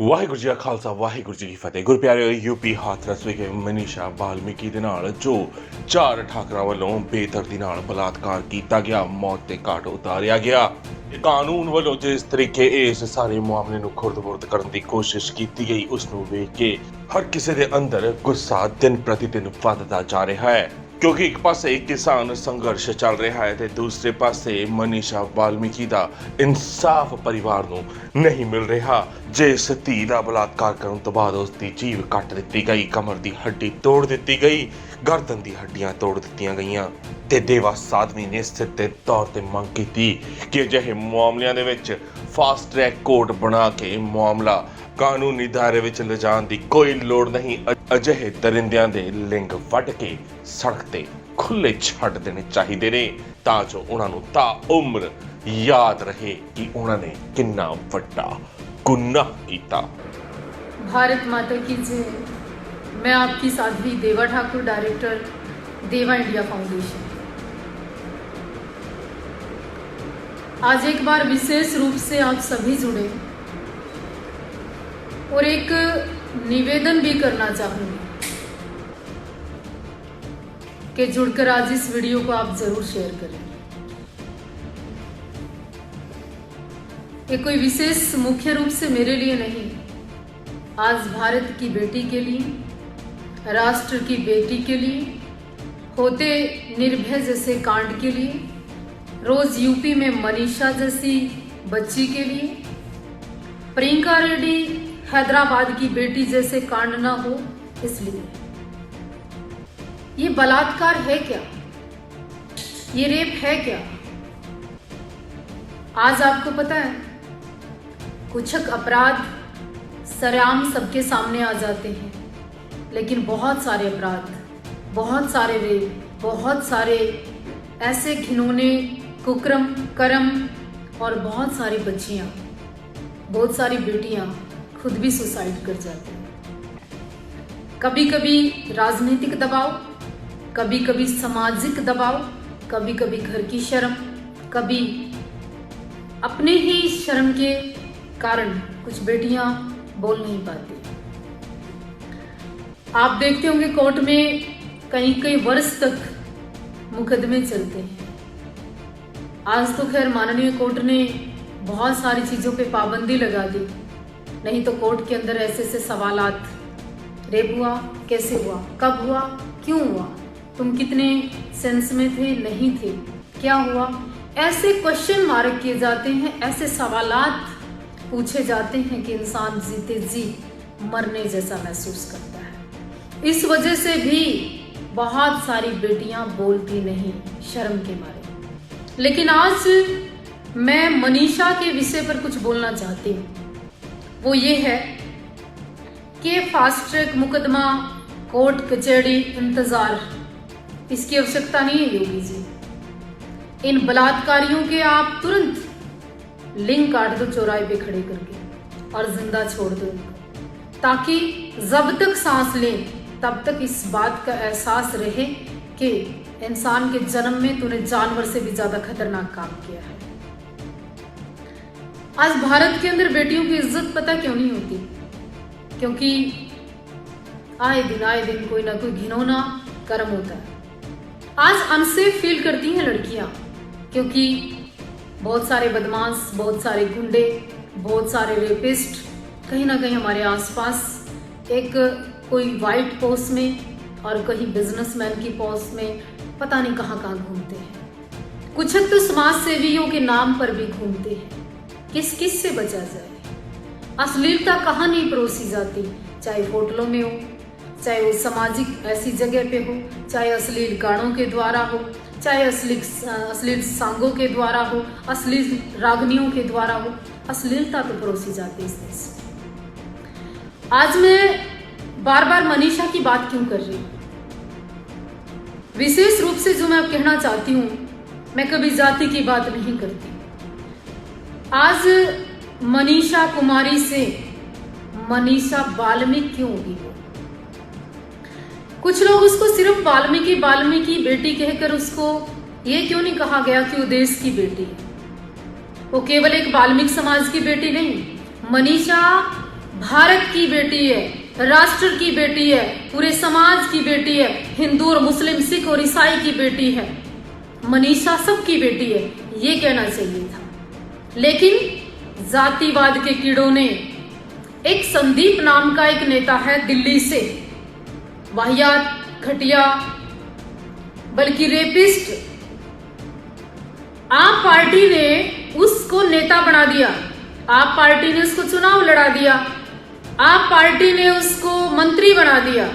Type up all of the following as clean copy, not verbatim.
ਵਾਹਿਗੁਰੂ ਜੀ ਕਾ ਖਾਲਸਾ ਵਾਹਿਗੁਰੂ ਜੀ ਕੀ ਫਤਿਹ। ਗੁਰਪਿਆਰਿਓ, ਯੂਪੀ ਹਾਥਰਸ ਵਿਖੇ ਮਨੀਸ਼ਾ ਬਾਲਮੀਕੀ ਦੇ ਨਾਲ ਜੋ 4 ਠਾਕਰਾਂ ਵੱਲੋਂ ਬੇਦਰਦੀ ਨਾਲ ਬਲਾਤਕਾਰ ਕੀਤਾ ਗਿਆ, ਮੌਤ ਦੇ ਘਾਟ ਉਤਾਰਿਆ ਗਿਆ। ਕਾਨੂੰਨ ਵੱਲੋਂ ਜਿਸ ਤਰੀਕੇ ਇਸ ਸਾਰੇ ਮਾਮਲੇ ਨੂੰ ਖੁਰਦ-ਬੁਰਦ ਕਰਨ ਦੀ ਕੋਸ਼ਿਸ਼ ਕੀਤੀ ਗਈ, ਉਸ ਨੂੰ ਵੇਖ ਕੇ ਹਰ ਕਿਸੇ ਦੇ ਅੰਦਰ ਗੁੱਸਾ ਦਿਨ ਪ੍ਰਤੀ ਦਿਨ ਵੱਧਦਾ ਜਾ ਰਿਹਾ ਹੈ। ਕਿਉਂਕਿ ਇੱਕ ਪਾਸੇ ਕਿਸਾਨ ਸੰਘਰਸ਼ ਚੱਲ ਰਿਹਾ ਹੈ ਤੇ ਦੂਸਰੇ ਪਾਸੇ ਮਨੀਸ਼ਾ ਬਾਲਮੀਕੀ ਦਾ ਇਨਸਾਫ ਪਰਿਵਾਰ ਨੂੰ ਨਹੀਂ ਮਿਲ ਰਿਹਾ। ਜਿਸ ਧੀ ਦਾ ਬਲਾਤਕਾਰ ਕਰਨ ਤੋਂ ਬਾਅਦ ਉਸ ਦੀ ਜੀਭ ਕੱਟ ਦਿੱਤੀ ਗਈ, ਕਮਰ ਦੀ ਹੱਡੀ ਤੋੜ ਦਿੱਤੀ ਗਈ, ਗਰਦਨ ਦੀ ਹੱਡੀਆਂ ਤੋੜ ਦਿੱਤੀਆਂ ਗਈਆਂ ਤੇ ਦੇਵਾ ਸਾਧਵੀ ਨੇ ਸਿੱਧੇ ਤੌਰ ਤੇ ਮੰਗ ਕੀਤੀ ਕਿ ਅਜਿਹੇ ਮਾਮਲਿਆਂ ਦੇ ਵਿੱਚ ਫਾਸਟ ਟਰੈਕ ਕੋਰਟ ਬਣਾ ਕੇ ਮਾਮਲਾ ਕਾਨੂੰਨੀ ਦਾਇਰੇ ਵਿੱਚ ਲਿਜਾਣ ਦੀ ਕੋਈ ਲੋੜ ਨਹੀਂ। ਅਜਿਹੇ ਦਰਿੰਦਿਆਂ ਦੇ ਲਿੰਗ ਵੱਢ ਕੇ ਸੜਕ ਤੇ ਖੁੱਲੇ ਛੱਡ ਦੇਣੇ ਚਾਹੀਦੇ ਨੇ ਤਾਂ ਜੋ ਉਹਨਾਂ ਨੂੰ ਤਾ ਉਮਰ याद रहे कि उन्होंने कितना बड़ा गुनाह किया। भारत माता की जय। मैं आपकी साध्वी देवा ठाकुर, डायरेक्टर देवा इंडिया फाउंडेशन। आज एक बार विशेष रूप से आप सभी जुड़े और एक निवेदन भी करना चाहूंगी कि जुड़कर आज इस वीडियो को आप जरूर शेयर करें। ये कोई विशेष मुख्य रूप से मेरे लिए नहीं, आज भारत की बेटी के लिए, राष्ट्र की बेटी के लिए, होते निर्भय जैसे कांड के लिए, रोज यूपी में मनीषा जैसी बच्ची के लिए, प्रियंका रेड्डी हैदराबाद की बेटी जैसे कांड ना हो, इसलिए। ये बलात्कार है क्या? ये रेप है क्या? आज आपको पता है, कुछ अपराध सरेआम सबके सामने आ जाते हैं, लेकिन बहुत सारे अपराध, बहुत सारे रेप, बहुत सारे ऐसे घिनौने कुकर्म कर्म और बहुत सारी बच्चियां, बहुत सारी बेटियां खुद भी सुसाइड कर जाती हैं। कभी कभी राजनीतिक दबाव, कभी कभी सामाजिक दबाव, कभी कभी घर की शर्म, कभी अपने ही शर्म के कारण कुछ बेटियां बोल नहीं पाती। आप देखते होंगे कोर्ट में कई कई वर्ष तक मुकदमे चलते हैं। आज तो खैर माननीय कोर्ट ने बहुत सारी चीज़ों पे पाबंदी लगा दी, नहीं तो कोर्ट के अंदर ऐसे ऐसे सवालात, रेप हुआ, कैसे हुआ, कब हुआ, क्यों हुआ, तुम कितने सेंस में थे, नहीं थे, क्या हुआ, ऐसे क्वेश्चन मार्क किए जाते हैं, ऐसे सवालात पूछे जाते हैं कि इंसान जीते जी मरने जैसा महसूस करता है। इस वजह से भी बहुत सारी बेटियां बोलती नहीं शर्म के मारे। लेकिन आज मैं मनीषा के विषय पर कुछ बोलना चाहती हूँ। वो ये है कि फास्ट ट्रैक मुकदमा, कोर्ट कचहरी, इंतजार, इसकी आवश्यकता नहीं है योगी जी। इन बलात्कारियों के आप तुरंत लिंक काट दो चौराहे पे खड़े करके और जिंदा छोड़ दो उनको, ताकि जब तक सांस लें तब तक इस बात का एहसास रहे कि इंसान के जन्म में तूने जानवर से भी ज्यादा खतरनाक काम किया है। आज भारत के अंदर बेटियों की इज्जत पता क्यों नहीं होती? क्योंकि आए दिन कोई ना कोई घिनौना कर्म होता है। आज अनसेफ फील करती हैं लड़कियां, क्योंकि बहुत सारे बदमाश, बहुत सारे गुंडे, बहुत सारे रेपिस्ट कहीं ना कहीं हमारे आसपास एक कोई वाइट पोस्ट में और कहीं बिजनेसमैन की पोस्ट में पता नहीं कहाँ कहाँ घूमते हैं। कुछ तो समाज सेवियों के नाम पर भी घूमते हैं। किस किस से बचा जाए? अश्लीलता कहाँ नहीं परोसी जाती, चाहे होटलों में हो, चाहे वो सामाजिक ऐसी जगह पे हो, चाहे अश्लील गानों के द्वारा हो, चाहे अश्लील सांगों के द्वारा हो, अश्लील रागनियों के द्वारा हो, अश्लीलता तो परोसी जाती है इस देश में। आज मैं बार बार मनीषा की बात क्यों कर रही हूँ? विशेष रूप से जो मैं अब कहना चाहती हूँ, मैं कभी जाति की बात नहीं करती। आज मनीषा कुमारी से मनीषा वाल्मीकि क्यों होगी? कुछ लोग उसको सिर्फ वाल्मीकि बेटी कहकर उसको ये क्यों नहीं कहा गया कि वो देश की बेटी है? वो केवल एक वाल्मीकि समाज की बेटी नहीं, मनीषा भारत की बेटी है, राष्ट्र की बेटी है, पूरे समाज की बेटी है, हिंदू और मुस्लिम, सिख और ईसाई की बेटी है। मनीषा सबकी बेटी है, ये कहना चाहिए था। लेकिन जातिवाद के कीड़ों ने, एक संदीप नाम का एक नेता है दिल्ली से, वाहियात, घटिया, बल्कि रेपिस्ट, आप पार्टी ने उसको नेता बना दिया, आप पार्टी ने उसको चुनाव लड़ा दिया, आप पार्टी ने उसको मंत्री बना दिया।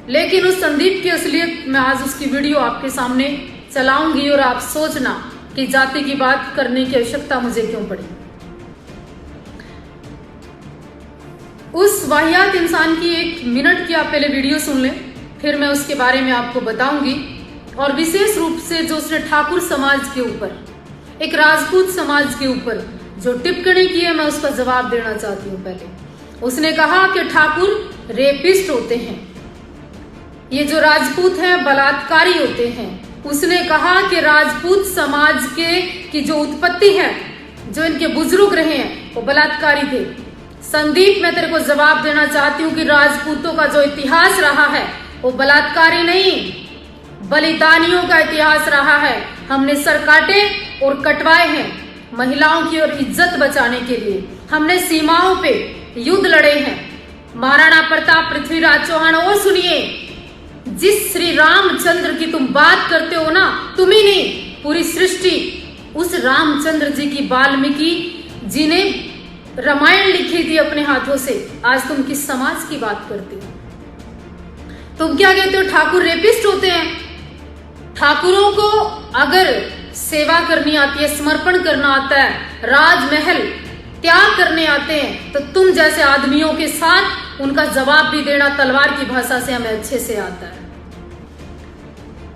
लेकिन उस संदीप की असलियत मैं आज उसकी वीडियो आपके सामने चलाऊंगी और आप सोचना कि जाति की बात करने की आवश्यकता मुझे क्यों पड़ी। उस वाहियात इंसान की 1 मिनट की आप पहले वीडियो सुन लें, फिर मैं उसके बारे में आपको बताऊंगी। और विशेष रूप से जो उसने ठाकुर समाज के ऊपर, एक राजपूत समाज के ऊपर जो टिप्पणी की है, मैं उसका जवाब देना चाहती हूँ। पहले उसने कहा कि ठाकुर रेपिस्ट होते हैं, ये जो राजपूत हैं बलात्कारी होते हैं। उसने कहा कि राजपूत समाज की जो उत्पत्ति है, जो इनके बुजुर्ग रहे हैं, वो बलात्कारी थे। संदीप, मैं तेरे को जवाब देना चाहती हूँ कि राजपूतों का जो इतिहास रहा है वो बलात्कारी नहीं, बलिदानियों का इतिहास रहा है। हमने सर काटे और कटवाए हैं महिलाओं की और इज्जत बचाने के लिए। हमने सीमाओं पे युद्ध लड़े हैं। महाराणा प्रताप, पृथ्वीराज चौहान, और सुनिए, जिस श्री रामचंद्र की तुम बात करते हो ना, तुम ही नहीं, पूरी सृष्टि उस रामचंद्र जी की, वाल्मीकि जी ने रामायण लिखी थी अपने हाथों से। आज तुम किस समाज की बात करते हो? तुम क्या कहते हो? ठाकुर रेपिस्ट होते हैं। ठाकुरों को अगर सेवा करनी आती है, समर्पण करना आता है, राजमहल त्याग करने आते हैं, तो तुम जैसे आदमियों के साथ उनका जवाब भी देना तलवार की भाषा से हमें अच्छे से आता है।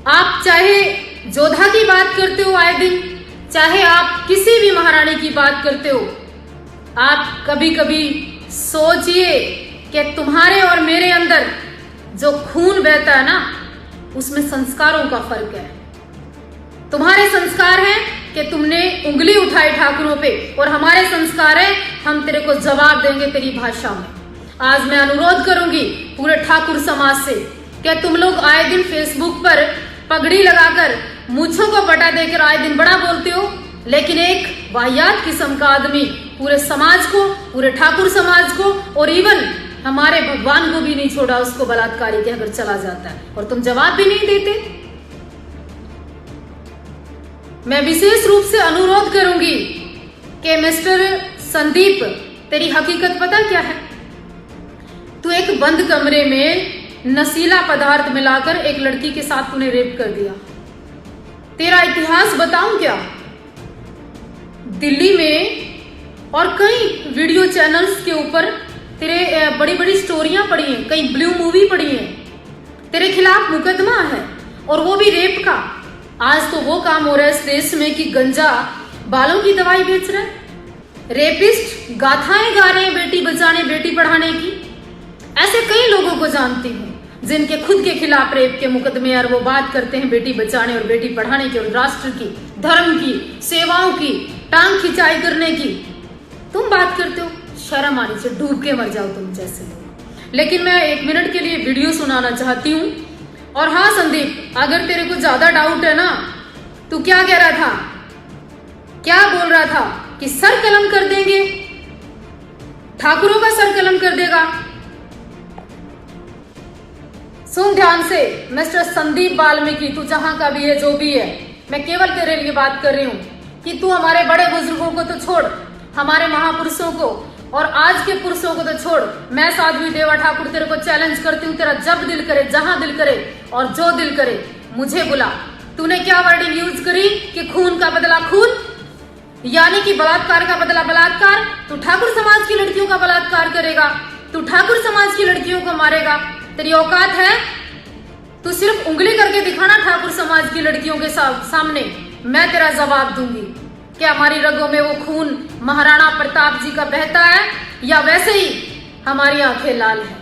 आप चाहे जोधा की बात करते हो आए दिन, चाहे आप किसी भी महारानी की बात करते हो, आप कभी कभी सोचिए कि तुम्हारे और मेरे अंदर जो खून बहता है ना, उसमें संस्कारों का फर्क है। तुम्हारे संस्कार हैं कि तुमने उंगली उठाई ठाकुरों पे, और हमारे संस्कार है हम तेरे को जवाब देंगे तेरी भाषा में। आज मैं अनुरोध करूंगी पूरे ठाकुर समाज से, क्या तुम लोग आए दिन फेसबुक पर पगड़ी लगाकर, मूंछों को बटा देकर आए दिन बड़ा बोलते हो, लेकिन एक वाहियात किस्म का आदमी पूरे समाज को, पूरे ठाकुर समाज को, और इवन हमारे भगवान को भी नहीं छोड़ा, उसको बलात्कारी कहकर चला जाता है, और तुम जवाब भी नहीं देते। मैं विशेष रूप से अनुरोध करूंगी कि मिस्टर संदीप, तेरी हकीकत पता क्या है? तू एक बंद कमरे में नशीला पदार्थ मिलाकर एक लड़की के साथ तूने रेप कर दिया। तेरा इतिहास बताऊं क्या? दिल्ली में और कई वीडियो चैनल्स के ऊपर तेरे बड़ी बड़ी स्टोरियां पड़ी हैं, कई ब्लू मूवी पड़ी हैं, तेरे खिलाफ मुकदमा है, और वो भी रेप का। आज तो वो काम हो रहा है इस देश में कि गंजा बालों की दवाई बेच रहा है। रेपिस्ट गाथाएं गा रहे हैं बेटी बचाने, बेटी पढ़ाने की। ऐसे कई लोगों को जानती हूँ जिनके खुद के खिलाफ रेप के मुकदमे, और वो बात करते हैं बेटी बचाने और बेटी पढ़ाने की, और राष्ट्र की, धर्म की, सेवाओं की, टांग खिंचाई करने की। तुम बात करते हो, शर्म आनी चाहिए, डूब के मर जाओ तुम जैसे लोग। लेकिन मैं 1 मिनट के लिए वीडियो सुनाना चाहती हूँ। और हाँ संदीप, अगर तेरे को ज्यादा डाउट है ना, तू क्या कह रहा था, क्या बोल रहा था कि सर कलम कर देंगे, ठाकुरों का सर कलम कर देगा। सुन ध्यान से मिस्टर संदीप वाल्मीकि, तू जहां का भी है, जो भी है, मैं केवल तेरे लिए बात कर रही हूं कि तू हमारे बड़े बुजुर्गों को तो छोड़, हमारे महापुरुषों को और आज के पुरुषों को तो छोड़। मैं साध्वी देवा ठाकुर तेरे को चैलेंज करती हूँ, तेरा जब दिल करे, जहां दिल करे और जो दिल करे, मुझे बुला, तूने क्या वर्डिंग यूज करी कि खून का बदला खून, यानी कि बलात्कार का बदला बलात्कार। तू ठाकुर समाज की लड़कियों का बलात्कार करेगा, तू ठाकुर समाज की लड़कियों को मारेगा, तेरी औकात है? तू सिर्फ उंगली करके दिखाना ठाकुर समाज की लड़कियों के सामने, मैं तेरा जवाब दूंगी। क्या हमारी रगों में वो खून महाराणा प्रताप जी का बहता है या वैसे ही हमारी आंखें लाल है?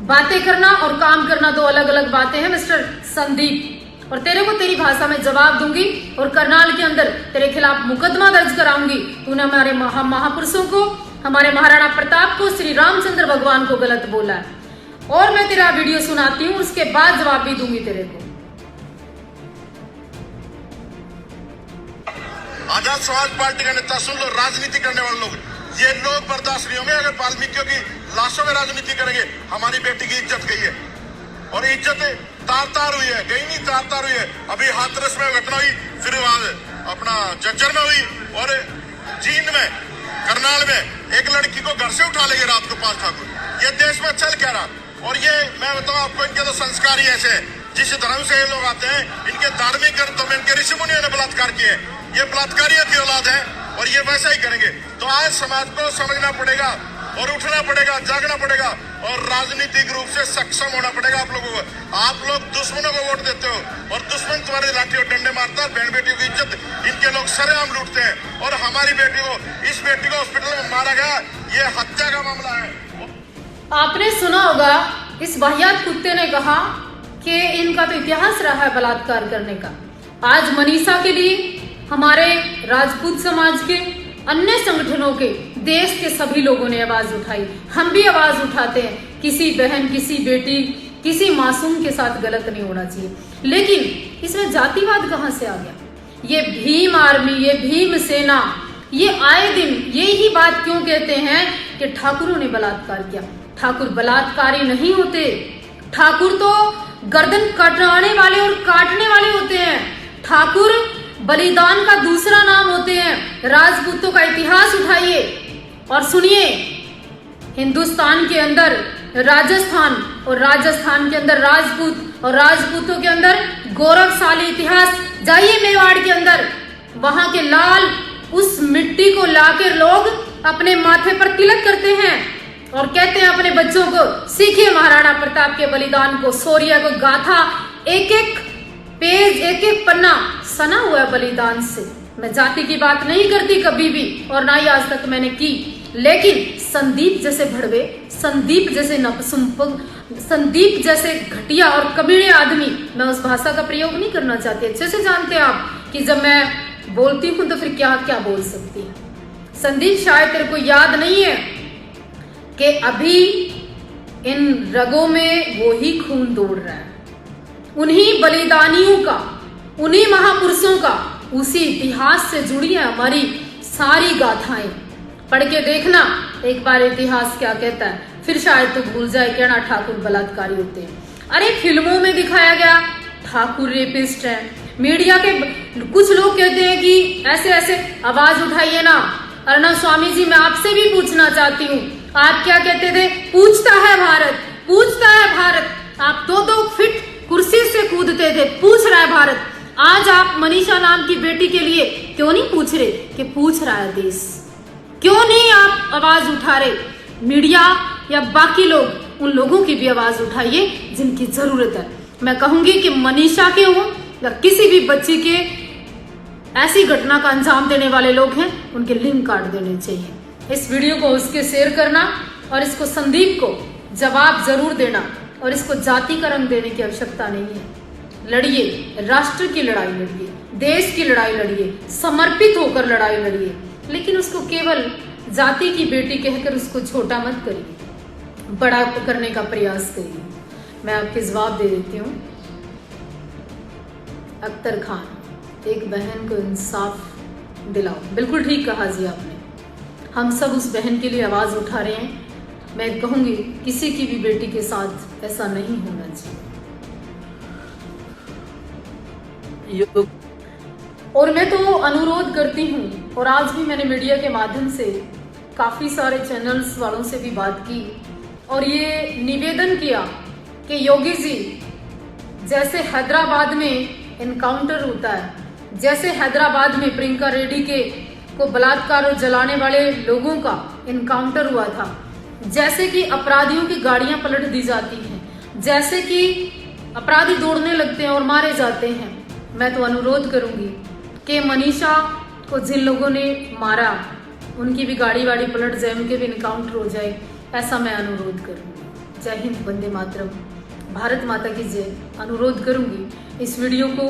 बातें करना और काम करना दो अलग अलग बातें हैं मिस्टर संदीप, और तेरे को तेरी भाषा में जवाब दूंगी और करनाल के अंदर तेरे खिलाफ मुकदमा दर्ज कराऊंगी। तूने हमारे महापुरुषों को, हमारे महाराणा प्रताप को, श्री रामचंद्र भगवान को गलत बोला है। और मैं तेरा वीडियो सुनाती हूँ, उसके बाद जवाब भी दूंगी तेरे को। आजाद समाज पार्टी का नेता सुन लो, राजनीति करने वाले लोग, ये लोग बर्दाश्त नहीं होंगे अगर वाल्मीकियों की लाशों में राजनीति करेंगे। हमारी बेटी की इज्जत गई है और इज्जत तार तार हुई है, गई नहीं तार तार हुई है। अभी हाथरस में घटना हुई, फिर अपना जज्जर में हुई और जींद में, करनाल में एक लड़की को घर से उठा लेंगे रात को 5 ठाकुर। ये देश में चल क्या रहा? और ये मैं बताऊं आपको, इनके तो संस्कार ही ऐसे हैं। जिस धर्म से ये लोग आते हैं, इनके धार्मिक ग्रंथों में इनके ऋषि मुनियों ने बलात्कार किए। ये बलात्कारियों की औलाद है और ये वैसा ही करेंगे। तो आज समाज को समझना पड़ेगा और उठना पड़ेगा, जागना पड़ेगा और राजनीतिक रूप से सक्षम होना पड़ेगा आप लोगों को। आप लोग दुश्मनों को वोट देते हो और दुश्मन तुम्हारी लाठी और डंडे मारता है। बहन बेटियों की इज्जत इनके लोग सरेआम लूटते हैं और हमारी बेटी को, इस बेटी को हॉस्पिटल में मारा गया, ये हत्या का मामला है। आपने सुना होगा इस वाहियात कुत्ते ने कहा कि इनका तो इतिहास रहा है बलात्कार करने का। आज मनीषा के लिए हमारे राजपूत समाज के, अन्य संगठनों के, देश के सभी लोगों ने आवाज उठाई। हम भी आवाज उठाते हैं। किसी बहन, किसी बेटी, किसी मासूम के साथ गलत नहीं होना चाहिए। लेकिन इसमें जातिवाद कहां से आ गया? ये भीम आर्मी, ये भीम सेना, ये आए दिन ये ही बात क्यों कहते हैं कि ठाकुरों ने बलात्कार किया? ठाकुर बलात्कारी नहीं होते। ठाकुर तो गर्दन कटाने वाले और काटने वाले होते हैं। ठाकुर बलिदान का दूसरा नाम होते हैं। राजपूतों का इतिहास उठाइए और सुनिए। हिंदुस्तान के अंदर राजस्थान और राजस्थान के अंदर राजपूत और राजपूतों के अंदर गौरवशाली इतिहास। जाइए मेवाड़ के अंदर, वहां के लाल उस मिट्टी को लाकर लोग अपने माथे पर तिलक करते हैं और कहते हैं अपने बच्चों को, सीखिए महाराणा प्रताप के बलिदान को, शौर्य को, गाथा। एक एक पेज, एक एक पन्ना सना हुआ है बलिदान से। मैं जाति की बात नहीं करती कभी भी और ना ही आज तक मैंने की, लेकिन संदीप जैसे भड़वे, संदीप जैसे नपुंसक, संदीप जैसे घटिया और कमीने आदमी, मैं उस भाषा का प्रयोग नहीं करना चाहती। अच्छे से जानते हैं आप कि जब मैं बोलती हूं तो फिर क्या क्या बोल सकती है। संदीप, शायद तेरे को याद नहीं है कि अभी इन रगों में वो ही खून दौड़ रहा है, उन्हीं बलिदानियों का, उन्हीं महापुरुषों का, उसी इतिहास से जुड़ी है हमारी सारी गाथाएं। पढ़ के देखना एक बार इतिहास क्या कहता है, फिर शायद तो भूल जाए क्या ना ठाकुर बलात्कारी होते हैं। अरे फिल्मों में दिखाया गया ठाकुर रेपिस्ट है। मीडिया के कुछ लोग कहते हैं कि ऐसे ऐसे, आवाज उठाइए ना। अर्णव स्वामी जी, मैं आपसे भी पूछना चाहती हूँ, आप क्या कहते थे? पूछता है भारत, पूछता है भारत। आप 2-2 फीट कुर्सी से कूदते थे, पूछ रहा है भारत। आज आप मनीषा नाम की बेटी के लिए क्यों नहीं पूछ रहे कि पूछ रहा है देश? क्यों नहीं आप आवाज उठा रहे? मीडिया या बाकी लोग, उन लोगों की भी आवाज उठाइए जिनकी जरूरत है। मैं कहूंगी कि मनीषा के हो या किसी भी बच्चे के ऐसी घटना का अंजाम देने वाले लोग हैं, उनके लिंक काट देने चाहिए। इस वीडियो को उसके शेयर करना और इसको संदीप को जवाब जरूर देना और इसको जाति का रंग देने की आवश्यकता नहीं है। लड़िए, राष्ट्र की लड़ाई लड़िए, देश की लड़ाई लड़िए, समर्पित होकर लड़ाई लड़िए, लेकिन उसको केवल जाति की बेटी कहकर उसको छोटा मत करिए, बड़ा करने का प्रयास करिए। मैं आपके जवाब दे देती हूँ। अख्तर खान, एक बहन को इंसाफ दिलाओ। बिल्कुल ठीक कहा जी आपने। हम सब उस बहन के लिए आवाज उठा रहे हैं। मैं कहूंगी किसी की भी बेटी के साथ ऐसा नहीं होना चाहिए। और मैं तो अनुरोध करती हूँ, और आज भी मैंने मीडिया के माध्यम से काफी सारे चैनल्स वालों से भी बात की और ये निवेदन किया कि योगी जी, जैसे हैदराबाद में इनकाउंटर होता है, जैसे हैदराबाद में प्रियंका रेड्डी को बलात्कार और जलाने वाले लोगों का इनकाउंटर हुआ था, जैसे कि अपराधियों की गाड़ियां पलट दी जाती हैं, जैसे कि अपराधी दौड़ने लगते हैं और मारे जाते हैं, मैं तो अनुरोध करूंगी कि मनीषा को जिन लोगों ने मारा उनकी भी गाड़ी वाड़ी पलट जाए, उनके भी इनकाउंटर हो जाए, ऐसा मैं अनुरोध करूंगी। जय हिंद, वंदे मातरम, भारत माता की जय। अनुरोध करूंगी इस वीडियो को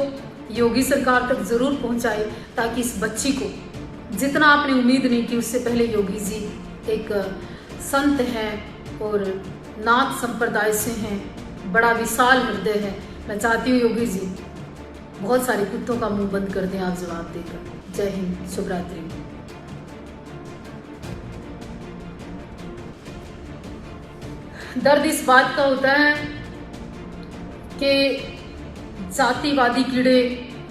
योगी सरकार तक जरूर पहुंचाए, ताकि इस बच्ची को, जितना आपने उम्मीद नहीं की उससे पहले योगी जी एक संत हैं और नाथ संप्रदाय से हैं, बड़ा विशाल हृदय है। मैं चाहती हूँ योगी जी बहुत सारे कुत्तों का मुंह बंद कर दें आप जवाब देकर। जय हिंद, शुभ रात्रि। दर्द इस बात का होता है कि जातिवादी कीड़े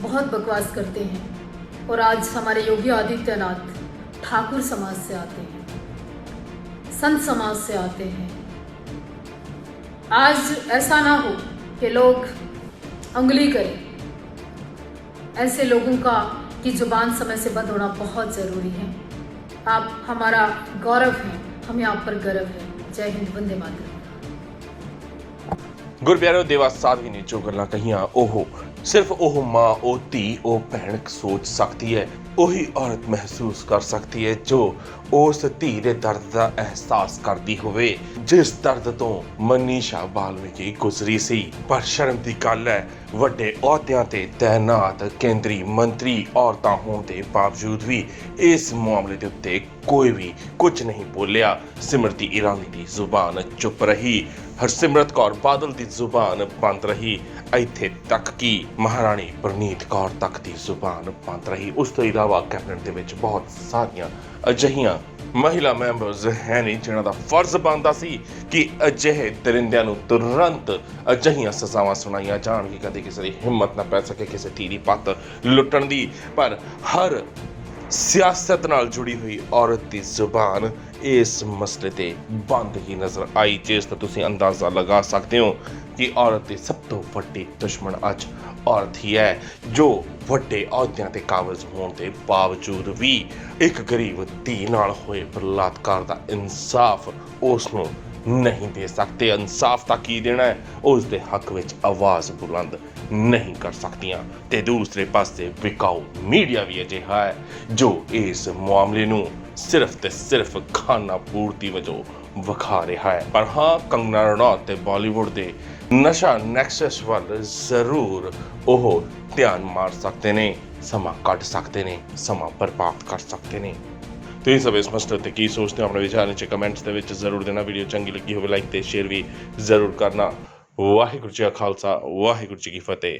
बहुत बकवास करते हैं और आज हमारे योगी आदित्यनाथ ठाकुर समाज से आते हैं, संत समाज से आते हैं। आज ऐसा ना हो कि लोग उंगली करें, ऐसे लोगों का की जुबान समय से बंद होना बहुत ज़रूरी है। आप हमारा गौरव हैं, हमें आप पर गर्व है। जय हिंद, वंदे मातरम। ਗੁਰਪਿਆਰਿਓ, ਦੇਵਾ ਸਾਧਵੀ ਨੇ ਜੋ ਗੱਲਾਂ ਕਹੀਆਂ ਉਹ ਸਿਰਫ ਉਹ ਮਾਂ, ਉਹ ਧੀ, ਉਹ ਭੈਣ ਸੋਚ ਸਕਦੀ ਹੈ। ਉਹੀ ਔਰਤ ਮਹਿਸੂਸ ਕਰ ਸਕਦੀ ਹੈ ਜੋ ਉਸ ਧੀ ਦੇ ਦਰਦ ਦਾ ਅਹਿਸਾਸ ਕਰਦੀ ਹੋਵੇ, ਜਿਸ ਦਰਦ ਤੋਂ ਮਨੀਸ਼ਾ ਬਾਲਮੀਕੀ ਗੁਜ਼ਰੀ ਸੀ। ਪਰ ਸ਼ਰਮ ਦੀ ਗੱਲ ਹੈ, ਵੱਡੇ ਅਹੁਦਿਆਂ ਤੇ ਤੈਨਾਤ ਕੇਂਦਰੀ ਮੰਤਰੀ ਔਰਤਾਂ ਹੋਣ ਦੇ ਬਾਵਜੂਦ ਵੀ ਇਸ ਮਾਮਲੇ ਦੇ ਉੱਤੇ ਕੋਈ ਵੀ ਕੁਝ ਨਹੀਂ ਬੋਲਿਆ। ਸਿਮਰਤੀ ਇਰਾਨੀ ਦੀ ਜ਼ੁਬਾਨ ਚੁੱਪ ਰਹੀ, ਹਰਸਿਮਰਤ ਕੌਰ ਬਾਦਲ ਦੀ ਜ਼ੁਬਾਨ ਬੰਦ ਰਹੀ, ਇੱਥੇ ਤੱਕ ਕਿ ਮਹਾਰਾਣੀ ਪ੍ਰਨੀਤ ਕੌਰ ਤੱਕ ਦੀ ਜ਼ੁਬਾਨ ਬੰਦ ਰਹੀ। ਉਸ ਤੋਂ ਇਲਾਵਾ ਕੈਬਨਿਟ ਦੇ ਵਿੱਚ ਬਹੁਤ ਸਾਰੀਆਂ ਅਜਿਹੀਆਂ ਮਹਿਲਾ ਮੈਂਬਰਸ ਹੈ ਨਹੀਂ ਜਿਨ੍ਹਾਂ ਦਾ ਫਰਜ਼ ਬਣਦਾ ਸੀ ਕਿ ਅਜਿਹੇ ਦਰਿੰਦਿਆਂ ਨੂੰ ਤੁਰੰਤ ਅਜਿਹੀਆਂ ਸਜ਼ਾਵਾਂ ਸੁਣਾਈਆਂ ਜਾਣ ਕਿ ਕਦੇ ਕਿਸੇ ਦੀ ਹਿੰਮਤ ਨਾ ਪੈ ਸਕੇ ਕਿਸੇ ਧੀ ਦੀ ਪੱਤ ਲੁੱਟਣ ਦੀ। ਪਰ ਹਰ ਸਿਆਸਤ ਨਾਲ ਜੁੜੀ ਹੋਈ ਔਰਤ ਦੀ ਜ਼ੁਬਾਨ ਇਸ ਮਸਲੇ ਤੇ ਬੰਦ ਹੀ ਨਜ਼ਰ ਆਈ, ਜਿਸ ਤੋਂ ਤੁਸੀਂ ਅੰਦਾਜ਼ਾ ਲਗਾ ਸਕਦੇ ਹੋ ਕਿ ਔਰਤ ਦੀ ਸਭ ਤੋਂ ਵੱਡੀ ਦੁਸ਼ਮਣ ਅੱਜ ਔਰਤ ਹੀ ਹੈ, ਜੋ ਵੱਡੇ ਅਹੁਦਿਆਂ ਤੇ ਕਾਬਜ਼ ਹੋਣ ਦੇ ਬਾਵਜੂਦ ਵੀ ਇੱਕ ਗਰੀਬ ਧੀ ਨਾਲ ਹੋਏ ਬਲਾਤਕਾਰ ਦਾ ਇਨਸਾਫ ਉਸ ਨੂੰ ਨਹੀਂ ਦੇ ਸਕਦੇ। ਇਨਸਾਫ ਤਾਂ ਕੀ ਦੇਣਾ ਹੈ, ਉਸ ਦੇ ਹੱਕ ਵਿੱਚ ਆਵਾਜ਼ ਬੁਲੰਦ ਨਹੀਂ ਕਰ ਸਕਦੀਆਂ। ਤੇ ਦੂਸਰੇ ਪਾਸੇ ਵਿਕਾਊ ਮੀਡੀਆ ਵੀ ਅਜਿਹਾ ਹੈ ਜੋ ਇਸ ਮਾਮਲੇ ਨੂੰ ਸਿਰਫ ਤੇ ਸਿਰਫ ਖਾਨਾ ਪੂਰਤੀ ਵਜੋਂ ਵਿਖਾ ਰਿਹਾ ਹੈ। ਪਰ ਹਾਂ, ਕੰਗਨਾ ਰਣੌਤ ਤੇ ਬਾਲੀਵੁੱਡ ਦੇ ਨਸ਼ਾ ਨੈਕਸਸ ਵੱਲ ਜ਼ਰੂਰ ਉਹ ਧਿਆਨ ਮਾਰ ਸਕਦੇ ਨੇ, ਸਮਾਂ ਕੱਢ ਸਕਦੇ ਨੇ, ਸਮਾਂ ਬਰਬਾਦ ਕਰ ਸਕਦੇ ਨੇ। ਤੁਸੀਂ ਸਭ ਇਸ ਮਸਲੇ ਤੇ ਕੀ ਸੋਚਦੇ ਹੋ, ਆਪਣੇ ਵਿਚਾਰ ਨੀਚੇ ਕਮੈਂਟਸ ਦੇ ਵਿੱਚ ਜ਼ਰੂਰ ਦੇਣਾ। ਵੀਡੀਓ ਚੰਗੀ ਲੱਗੀ ਹੋਵੇ ਲਾਈਕ ਤੇ ਸ਼ੇਅਰ ਵੀ ਜ਼ਰੂਰ ਕਰਨਾ। ਵਾਹਿਗੁਰੂ ਜੀ ਕਾ ਖਾਲਸਾ, ਵਾਹਿਗੁਰੂ ਜੀ ਕੀ ਫਤਿਹ।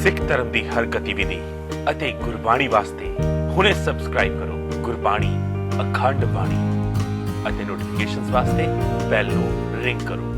ਸਿੱਖ ਧਰਮ ਦੀ ਹਰ ਗਤੀਵਿਧੀ ਅਤੇ ਗੁਰਬਾਣੀ ਵਾਸਤੇ ਹੁਣੇ ਸਬਸਕ੍ਰਾਈਬ ਕਰੋ ਗੁਰਬਾਣੀ ਅਖੰਡ ਬਾਣੀ ਅਤੇ ਨੋਟੀਫਿਕੇਸ਼ਨਸ ਵਾਸਤੇ ਬੈਲ ਨੂੰ ਰਿੰਗ ਕਰੋ।